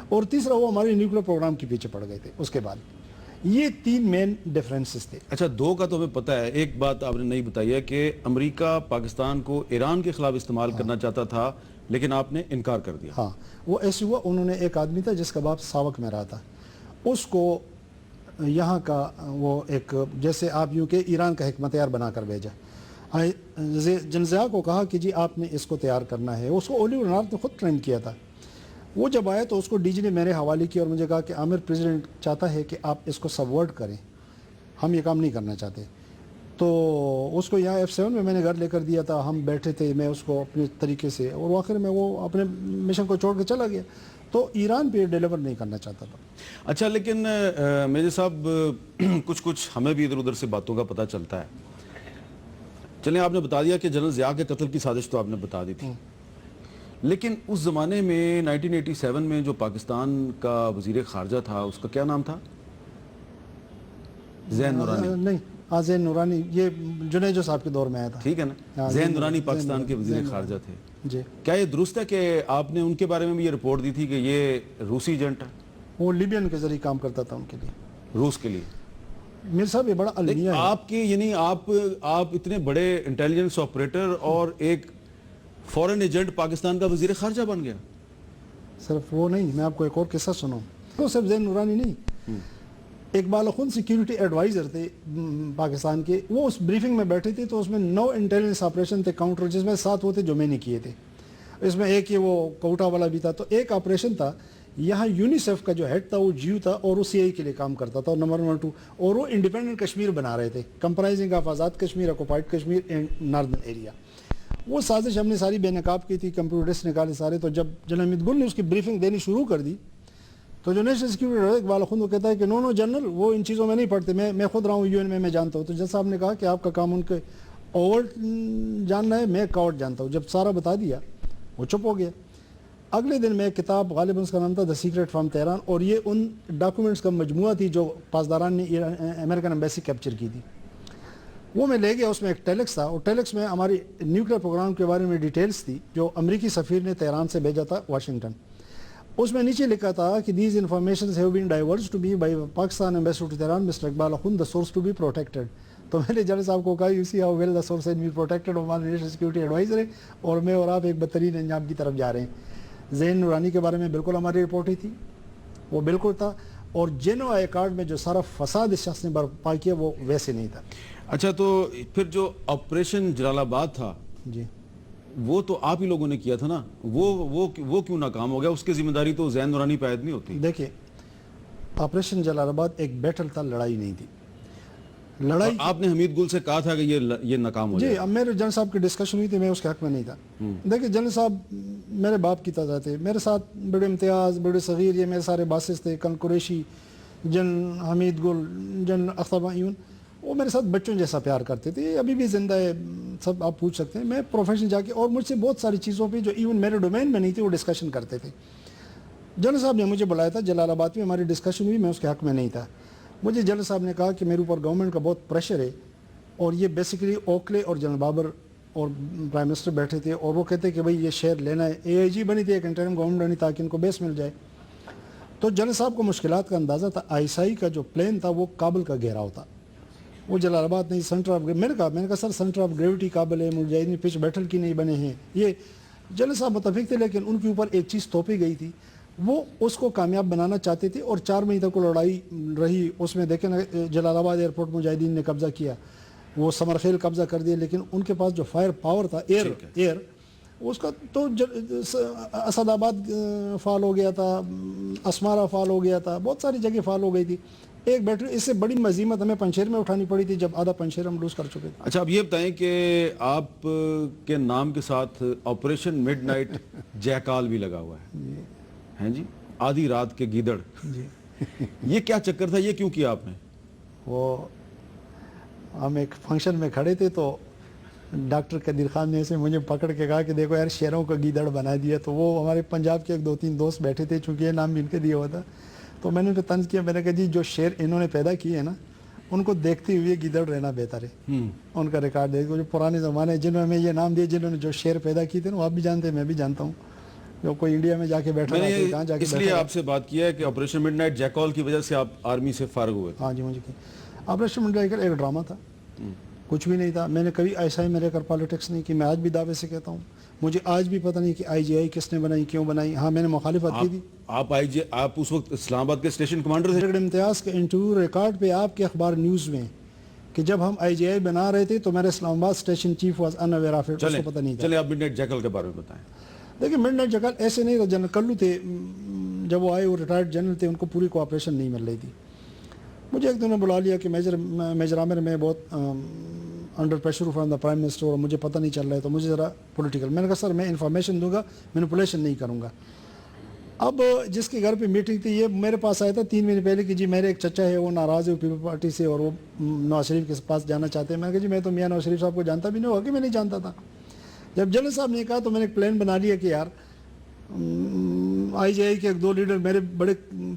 Speaker 2: اور تیسرا وہ ہمارے نیوکلیر پروگرام کے پیچھے پڑ گئے تھے. اس کے بعد یہ 3 مین ڈیفرنسز تھے.
Speaker 1: اچھا, 2 کا تو ہمیں پتہ ہے. ایک بات آپ نے نہیں بتائی ہے کہ امریکہ پاکستان کو ایران کے خلاف استعمال کرنا چاہتا تھا, لیکن آپ نے انکار کر دیا.
Speaker 2: ہاں, وہ ایسے ہوا, انہوں نے ایک آدمی تھا جس کا باپ ساوک میں رہا تھا, اس کو یہاں کا وہ ایک جیسے آپ یوں کہ ایران کا حکمت یار بنا کر بھیجا. جنرل ضیاء کو کہا کہ جی آپ نے اس کو تیار کرنا ہے. اس کو اولیور نارتھ نے خود ٹرین کیا تھا. وہ جب آیا تو اس کو ڈی جی نے میرے حوالے کیا اور مجھے کہا کہ عامر پریزیڈنٹ چاہتا ہے کہ آپ اس کو سبورٹ کریں, ہم یہ کام نہیں کرنا چاہتے. تو اس کو یہاں F7 میں نے گھر لے کر دیا تھا. ہم بیٹھے تھے, میں اس کو اپنے طریقے سے, اور آخر میں وہ اپنے مشن کو چھوڑ کے چلا گیا. تو ایران پہ ڈیلیور نہیں کرنا چاہتا تھا.
Speaker 1: اچھا, لیکن میجر صاحب کچھ ہمیں بھی ادھر ادھر سے باتوں کا پتہ چلتا ہے. چلیں, آپ نے بتا دیا کہ جنرل ضیاء کے قتل کی سازش تو آپ نے بتا دی تھی, لیکن اس زمانے میں 1987 میں جو پاکستان کا وزیر خارجہ تھا, اس کا کیا نام تھا؟ زین نورانی.
Speaker 2: نہیں, ہاں زین نورانی یہ جنیجو صاحب کے دور میں آیا تھا.
Speaker 1: ٹھیک ہے نا,
Speaker 2: ہاں،
Speaker 1: زین
Speaker 2: زین
Speaker 1: نورانی
Speaker 2: زین
Speaker 1: پاکستان کے وزیر
Speaker 2: زین
Speaker 1: خارجہ تھے.
Speaker 2: جی
Speaker 1: کیا یہ درست ہے کہ آپ نے ان کے بارے میں بھی یہ رپورٹ دی تھی کہ یہ روسی ایجنٹ ہے,
Speaker 2: وہ لیبین کے ذریعے کام کرتا تھا ان کے لیے.
Speaker 1: روس کے لیے؟
Speaker 2: میر صاحب یہ بڑا المیہ ہے.
Speaker 1: آپ کی یعنی آپ اتنے بڑے انٹیلیجنس آپریٹر اور ایک فورن ایجنٹ پاکستان کا وزیر خارجہ بن گیا.
Speaker 2: صرف وہ نہیں, میں آپ کو ایک اور قصہ سناؤں. وہ صرف زین نورانی نہیں, اقبال اخن سیکیورٹی ایڈوائزر تھے پاکستان کے, وہ اس بریفنگ میں بیٹھے تھے تو اس میں 9 انٹیلیجنس آپریشن تھے کاؤنٹر, جس میں 7 وہ تھے جو میں نے کیے تھے. اس میں ایک یہ وہ کوٹا والا بھی تھا. تو ایک آپریشن تھا یہاں یونیسیف کا جو ہیڈ تھا وہ جیو تھا اور وہ سی آئی کے لیے کام کرتا تھا, اور نمبر 2 اور وہ انڈیپینڈنٹ کشمیر بنا رہے تھے, comprising of Azad Kashmir, occupied Kashmir and northern area. وہ سازش ہم نے ساری بے نقاب کی تھی, کمپیوٹرس نکالے سارے. تو جب جنرل حمید گل نے اس کی بریفنگ دینی شروع کر دی تو جو نیشنل سیکورٹی اقبال خود وہ کہتا ہے کہ نو جنرل وہ ان چیزوں میں نہیں پڑھتے, میں خود رہا ہوں یو این میں جانتا ہوں. تو جج صاحب نے کہا کہ آپ کا کام ان کے اوورٹ جاننا ہے, میں کاورٹ جانتا ہوں. جب سارا بتا دیا وہ چپ ہو گیا. اگلے دن میں ایک کتاب, غالباً اس کا نام تھا دا سیکریٹ فرام تہران, اور یہ ان ڈاکومنٹس کا مجموعہ تھی جو پاسداران نے امریکن ایمبیسی کیپچر کی تھی. وہ میں لے گیا, اس میں ایک ٹیلکس تھا, اور ٹیلکس میں ہماری نیوکلیر پروگرام کے بارے میں ڈیٹیلز تھی جو امریکی سفیر نے تہران سے بھیجا تھا واشنگٹن. اس میں نیچے لکھا تھا کہ these informations have been divulged to me by Pakistan ambassador to Tehran Mister Iqbal Akhund, the source to be protected. تو میں نے جنرل صاحب کو کہا, you see how well the source and be protected, ہمارے نیشنل سیکورٹی ایڈوائزر ہے اور میں اور آپ ایک بدترین انجام کی طرف جا رہے ہیں. زین نورانی کے بارے میں بالکل ہماری رپورٹ ہی تھی, وہ بالکل تھا. اور جنو آئی کارڈ میں جو سارا فساد اس شخص نے برپا کیا وہ ویسے نہیں تھا.
Speaker 1: اچھا, تو پھر جو آپریشن جلال آباد تھا
Speaker 2: جی
Speaker 1: وہ تو آپ ہی لوگوں نے کیا تھا نا, وہ کیوں ناکام ہو گیا؟ اس کی ذمہ داری تو زین نورانی پہ عائد نہیں ہوتی.
Speaker 2: دیکھیے, آپریشن جلال آباد ایک بیٹل تھا, لڑائی نہیں تھی. لڑائی
Speaker 1: آپ نے حمید گل سے کہا تھا کہ یہ ناکام ہو جائے.
Speaker 2: جی, اب میرے جنرل صاحب کی ڈسکشن ہوئی تھی, میں اس کے حق میں نہیں تھا. دیکھیں جنرل صاحب میرے باپ کی طرح تھے, میرے ساتھ بڑے امتیاز, بڑے صغیر, یہ میرے سارے باسز تھے, کن قریشی, جنرل حمید گل, جنرل اختر معیون, وہ میرے ساتھ بچوں جیسا پیار کرتے تھے. ابھی بھی زندہ ہے, سب آپ پوچھ سکتے ہیں. میں پروفیشن جا کے, اور مجھ سے بہت ساری چیزوں پہ جو ایون میرے ڈومین میں نہیں تھی وہ ڈسکشن کرتے تھے. جنرل صاحب نے مجھے بلایا تھا جلال آباد میں, ہماری ڈسکشن ہوئی, میں اس کے حق میں نہیں تھا. مجھے جنرل صاحب نے کہا کہ میرے اوپر گورنمنٹ کا بہت پریشر ہے, اور یہ بیسیکلی اوکلے اور جنرل بابر اور پرائم منسٹر بیٹھے تھے, اور وہ کہتے کہ بھئی یہ شہر لینا ہے. اے آئی جی بنی تھی, ایک انٹرم گورنمنٹ بنی تاکہ ان کو بیس مل جائے. تو جنرل صاحب کو مشکلات کا اندازہ تھا. آئی ایس آئی کا جو پلین تھا وہ کابل کا گھیراؤ تھا, وہ جلال آباد نہیں, سینٹر آف. میں نے کہا سر سینٹر آف گریوٹی کابل ہے, مجاہدین پچ بیٹل کی نہیں بنے ہیں. یہ جنرل صاحب متفق تھے, لیکن ان کے اوپر ایک چیز تھوپی گئی تھی, وہ اس کو کامیاب بنانا چاہتے تھے. اور 4 مہینے تک کو لڑائی رہی. اس میں دیکھیں جلال آباد ایئرپورٹ مجاہدین نے قبضہ کیا, وہ سمرخیل قبضہ کر دیا, لیکن ان کے پاس جو فائر پاور تھا ایئر اس کا, تو اسد آباد فال ہو گیا تھا, اسمارہ فال ہو گیا تھا, بہت ساری جگہ فال ہو گئی تھی. ایک بیٹری, اس سے بڑی مزیمت ہمیں پنشیر میں اٹھانی پڑی تھی جب آدھا پنشیر ہم لوز کر چکے تھے.
Speaker 1: اچھا, اب یہ بتائیں کہ آپ کے نام کے ساتھ آپریشن مڈ نائٹ جیکال بھی لگا ہوا ہے, ہیں جی, آدھی رات کے گیدڑ. یہ کیا چکر تھا, یہ کیوں کیا آپ نے؟
Speaker 2: وہ ہم ایک فنکشن میں کھڑے تھے تو ڈاکٹر قدیر خان نے اسے مجھے پکڑ کے کہا کہ دیکھو یار شیروں کا گیدڑ بنا دیا. تو وہ ہمارے پنجاب کے 2-3 دوست بیٹھے تھے, چونکہ یہ نام بھی ان کے دیا ہوا تھا. تو میں نے ان کو طنز کیا, میں نے کہا جی جو شیر انہوں نے پیدا کیے ہیں نا, ان کو دیکھتے ہوئے گیدڑ رہنا بہتر ہے. ان کا ریکارڈ دیکھو, جو پرانے زمانے جنہوں نے ہمیں یہ نام دیے, جنہوں نے جو شیر پیدا کیے تھے نا, وہ آپ بھی جانتے ہیں, میں بھی جانتا ہوں. جو کوئی انڈیا میں جا کے بیٹھا رہا ہے, کہاں جا کے
Speaker 1: اس لیے آپ سے بات کیا ہے کہ آپریشن مڈ نائٹ جیکال کی وجہ سے آپ آرمی سے فارغ ہوئے تھے.
Speaker 2: ہاں جی, مجھے آپریشن مڈ نائٹ ایک ڈرامہ تھا, کچھ بھی نہیں تھا. میں نے کبھی ایسا ہی میرے کر پالیٹکس نہیں کی. میں آج بھی دعوے سے کہتا ہوں, مجھے آج بھی پتہ نہیں کہ آئی جی آئی کس نے بنائی, کیوں بنائی. ہاں میں نے مخالفت کی تھی.
Speaker 1: آپ اس وقت اسلام آباد کے اسٹیشن کمانڈر تھے.
Speaker 2: امتیاز کے انٹرویو ریکارڈ پہ آپ کے اخبار نیوز میں کہ جب ہم آئی جی آئی بنا رہے تھے تو میرے Islamabad station chief was unaware of it, اس کو پتہ نہیں تھا.
Speaker 1: چلیں آپ مڈ نائٹ جیکل کے بارے میں بتائیں.
Speaker 2: دیکھیں مڈ نائٹ جیکل ایسے نہیں تھا. جنرل کلو تھے, جب وہ آئے وہ ریٹائرڈ جنرل تھے, ان کو پوری کوآپریشن نہیں مل رہی تھی. مجھے ایک دن نے بلا لیا کہ میجر عامر میں بہت under pressure from the prime minister, اور مجھے پتہ نہیں چل رہا ہے, تو مجھے ذرا پولیٹیکل. میں نے کہا سر میں انفارمیشن دوں گا, مینیپولیشن نہیں کروں گا. اب جس کے گھر پہ میٹنگ تھی, یہ میرے پاس آیا تھا 3 مہینے پہلے کہ جی میرے ایک چچا ہے, وہ ناراض ہے پیپل پارٹی سے, اور وہ نواز شریف کے پاس جانا چاہتے ہیں. میں نے کہا جی میں تو میاں نواز شریف صاحب کو جانتا بھی نہیں ہوگا, کہ میں نہیں جانتا تھا. جب جنرل صاحب نے کہا تو میں نے ایک پلان بنا لیا کہ یار آئی جی آئی کے 1-2 لیڈر میرے بڑے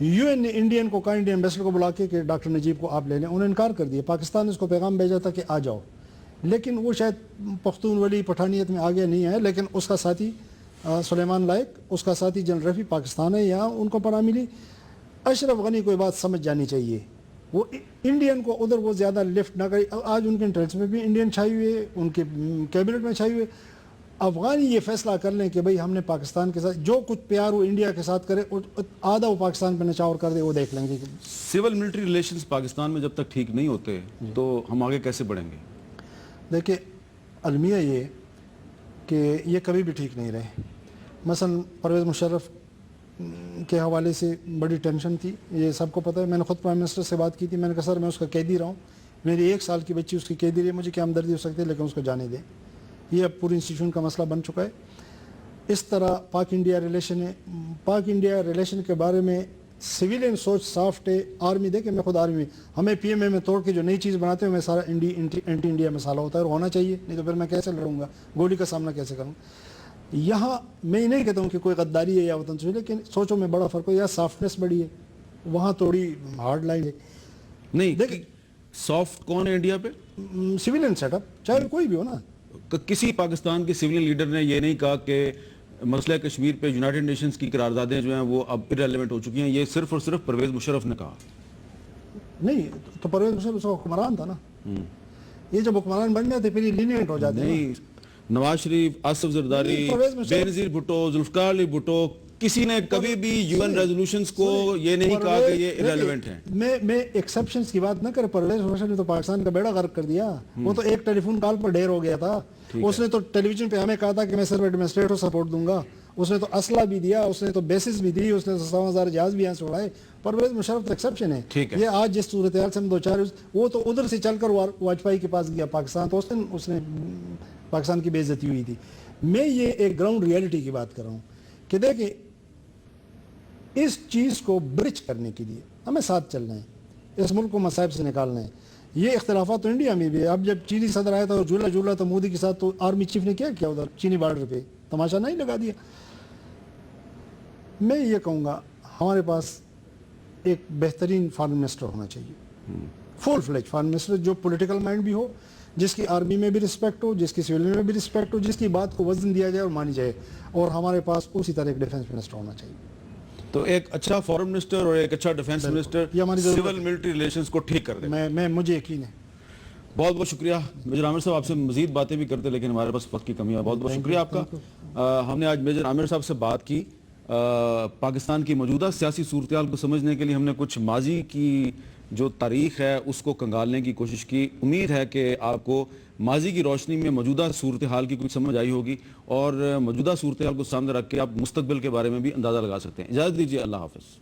Speaker 2: UN نے انڈین کو کہا, انڈین ایمبیسڈر کو بلا کے کہ ڈاکٹر نجیب کو آپ لے لیں, انہوں نے انکار کر دیا. پاکستان نے اس کو پیغام بھیجا تھا کہ آ جاؤ, لیکن وہ شاید پختون ولی پٹھانیت میں آگے نہیں آئے. لیکن اس کا ساتھی سلیمان لائق, اس کا ساتھی جنرل رفیع پاکستان ہے, یہاں ان کو پناہ ملی. اشرف غنی کو یہ بات سمجھ جانی چاہیے, وہ انڈین کو ادھر وہ زیادہ لفٹ نہ کرے. آج ان کے انٹرنس میں بھی انڈین چھائی ہوئے, ان کے کیبنٹ میں چھائی ہوئے. افغانی یہ فیصلہ کر لیں کہ بھئی ہم نے پاکستان کے ساتھ جو کچھ پیار وہ انڈیا کے ساتھ کرے, آدھا وہ پاکستان پہ نچاور کر دے, وہ دیکھ لیں گے.
Speaker 1: سول ملٹری ریلیشنز پاکستان میں جب تک ٹھیک نہیں ہوتے تو ہم آگے کیسے بڑھیں گے؟
Speaker 2: دیکھیں المیہ یہ کہ یہ کبھی بھی ٹھیک نہیں رہے. مثلا پرویز مشرف کے حوالے سے بڑی ٹینشن تھی, یہ سب کو پتہ ہے. میں نے خود پرائم منسٹر سے بات کی تھی, میں نے کہا سر میں اس کا قیدی رہا ہوں, میری 1 سال کی بچی اس کی قیدی رہی, مجھے کیا ہمدردی ہو سکتی ہے, لیکن اس کو جانے دیں. یہ اب پوری انسٹیٹیوشن کا مسئلہ بن چکا ہے. اس طرح پاک انڈیا ریلیشن ہے. پاک انڈیا ریلیشن کے بارے میں سویلین سوچ سافٹ ہے. آرمی دیکھیں, میں خود آرمی میں, ہمیں پی ایم اے میں توڑ کے جو نئی چیز بناتے ہیں میں سارا اینٹی انڈیا مسئلہ ہوتا ہے, اور ہونا چاہیے, نہیں تو پھر میں کیسے لڑوں گا, گولی کا سامنا کیسے کروں. یہاں میں نہیں کہتا ہوں کہ کوئی غداری ہے یا وطن سے, لیکن سوچوں میں بڑا فرق ہو. یا سافٹنس بڑی ہے, وہاں تھوڑی ہارڈ لائن ہے.
Speaker 1: نہیں دیکھیں سافٹ کون ہے انڈیا پہ؟
Speaker 2: سویلین سیٹ اپ, چاہے کوئی بھی ہو نا.
Speaker 1: کسی پاکستان کے سویلین لیڈر نے یہ نہیں کہا کہ مسئلہ کشمیر پہ یونائٹڈ نیشنز کی قراردادیں جو ہیں وہ اب irrelevant ہو چکی ہیں. یہ صرف اور صرف پرویز مشرف نے کہا.
Speaker 2: نہیں تو پرویز مشرف اس کا حکمران تھا نا. یہ جب حکمران بن جاتے پھر یہ لینیئنٹ ہو جاتے ہیں.
Speaker 1: نہیں, نواز شریف, آصف زرداری, بینظیر بھٹو, ذوالفقار علی بھٹو, کسی نے کبھی بھی UN ریزولوشنز کو یہ نہیں کہا کہ یہ irrelevant ہیں.
Speaker 2: میں ایکسیپشنز کی بات نہ کرے. پرویز مشرف نے تو پاکستان کا بیڑا غرق کر دیا. وہ تو ایک ٹیلی فون کال پر ڈھیر ہو گیا تھا. اس نے تو ٹیلی ویژن پہ ہمیں کہا تھا کہ میں صرف ایڈمنسٹریٹر سپورٹ دوں گا. اس نے تو اسلحہ بھی دیا, اس نے تو بیسز بھی دی, اس نے 7,000 جہاز بھی یہاں سے اڑائے. پرویز مشرف تو ایکسیپشن ہے. یہ آج جس صورتحال سے ہم دو چار, وہ تو ادھر سے چل کر واجپئی کے پاس گیا پاکستان, تو اس نے پاکستان کی بے عزتی ہوئی تھی. میں یہ ایک گراؤنڈ ریئلٹی کی بات کر رہا ہوں کہ دیکھیں اس چیز کو برج کرنے کے لیے ہمیں ساتھ چلنا ہے, اس ملک کو مصائب سے نکالنا ہے. یہ اختلافات تو انڈیا میں بھی ہے. اب جب چینی صدر آیا تھا اور جھولا تھا مودی کے ساتھ, تو آرمی چیف نے کیا کیا ادھر چینی بارڈر پہ, تماشا نہیں لگا دیا. میں یہ کہوں گا ہمارے پاس ایک بہترین فارن منسٹر ہونا چاہیے, فل فلیج فارن منسٹر, جو پولیٹیکل مائنڈ بھی ہو, جس کی آرمی میں بھی رسپیکٹ ہو, جس کی سویلین میں بھی رسپیکٹ ہو, جس کی بات کو وزن دیا جائے اور مانی جائے. اور ہمارے پاس اسی طرح ایک ڈیفنس منسٹر ہونا چاہیے.
Speaker 1: تو ایک اچھا فورن منسٹر اور ایک اچھا defence minister civil military relations کو ٹھیک کر دے.
Speaker 2: مجھے یقین ہے.
Speaker 1: بہت بہت شکریہ میجر عامر صاحب. آپ سے مزید باتیں بھی کرتے لیکن ہمارے پاس وقت کی کمی ہے. بہت بہت شکریہ آپ کا. ہم نے آج میجر عامر صاحب سے بات کی. پاکستان کی موجودہ سیاسی صورتحال کو سمجھنے کے لیے ہم نے کچھ ماضی کی جو تاریخ ہے اس کو کنگالنے کی کوشش کی. امید ہے کہ آپ کو ماضی کی روشنی میں موجودہ صورتحال کی کچھ سمجھ آئی ہوگی, اور موجودہ صورتحال کو سامنے رکھ کے آپ مستقبل کے بارے میں بھی اندازہ لگا سکتے ہیں. اجازت دیجیے, اللہ حافظ.